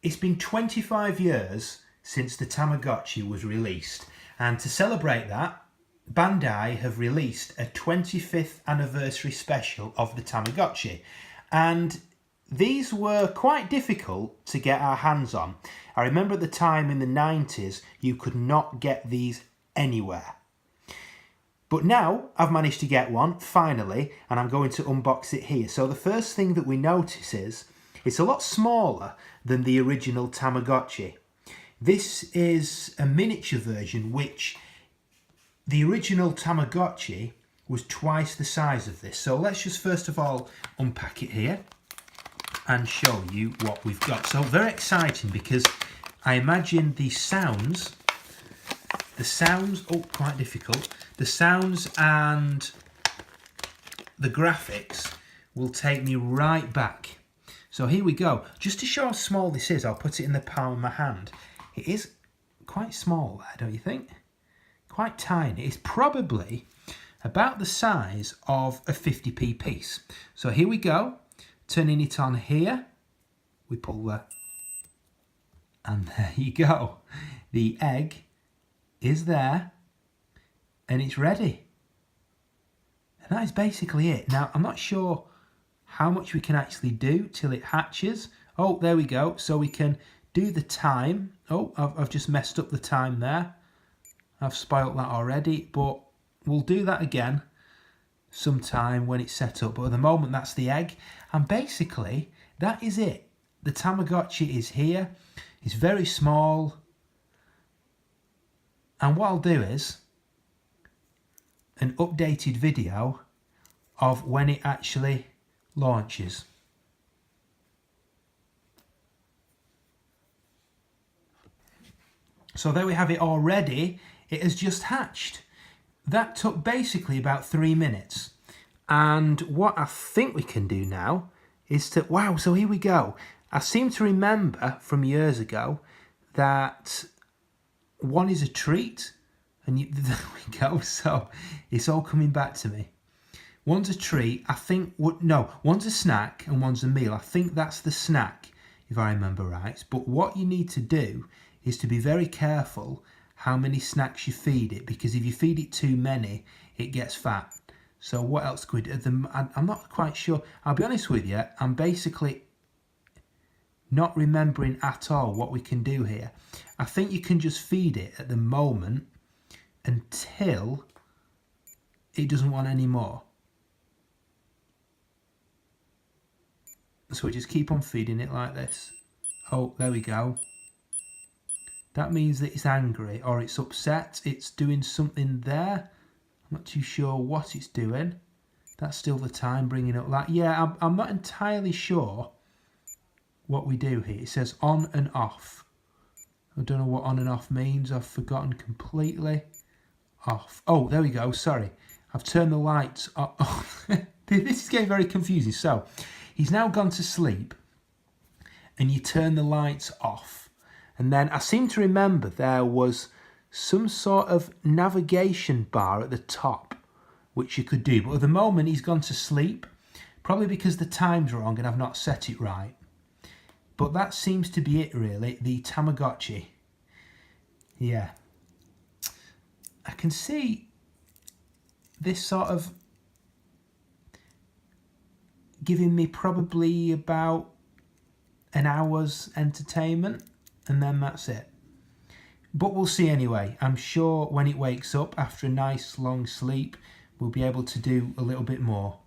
It's been 25 years since the Tamagotchi was released, and to celebrate that, Bandai have released a 25th anniversary special of the Tamagotchi, and these were quite difficult to get our hands on. I remember at the time in the 90s you could not get these anywhere. But now I've managed to get one, finally, and I'm going to unbox it here. So the first thing that we notice is it's a lot smaller than the original Tamagotchi. This is a miniature version, which the original Tamagotchi was twice the size of this. So let's just first of all unpack it here and show you what we've got. So very exciting, because I imagine the sounds, oh, quite difficult. The sounds and the graphics will take me right back. So here we go. Just to show how small this is, I'll put it in the palm of my hand. It is quite small there, don't you think? Quite tiny. It's probably about the size of a 50p piece. So here we go. Turning it on here. We pull the... And there you go. The egg is there. And it's ready. And that is basically it. Now, I'm not sure how much we can actually do till it hatches. Oh, there we go. So we can do the time. Oh, I've just messed up the time there. I've spoilt that already, but we'll do that again sometime when it's set up. But at the moment, that's the egg. And basically, that is it. The Tamagotchi is here. It's very small. And what I'll do is an updated video of when it actually launches. So there we have it already. It has just hatched. That took basically about 3 minutes. And what I think we can do now is to... Wow, so here we go. I seem to remember from years ago that one is a treat. And there we go. So it's all coming back to me. One's a treat. I think... No, one's a snack and one's a meal. I think that's the snack, if I remember right. But what you need to do is to be very careful how many snacks you feed it, because if you feed it too many, it gets fat. So what else could we do? I'm not quite sure. I'll be honest with you, I'm basically not remembering at all what we can do here. I think you can just feed it at the moment until it doesn't want any more. So we just keep on feeding it like this. Oh, there we go. That means that it's angry or it's upset. It's doing something there. I'm not too sure what it's doing. That's still the time bringing up that. Yeah, I'm not entirely sure what we do here. It says on and off. I don't know what on and off means. I've forgotten completely. Off. Oh, there we go. Sorry. I've turned the lights off. This is getting very confusing. So, he's now gone to sleep and you turn the lights off. And then I seem to remember there was some sort of navigation bar at the top, which you could do. But at the moment, he's gone to sleep, probably because the time's wrong and I've not set it right. But that seems to be it, really, the Tamagotchi. Yeah. I can see this sort of giving me probably about an hour's entertainment. And then that's it. But we'll see anyway. I'm sure when it wakes up after a nice long sleep, we'll be able to do a little bit more.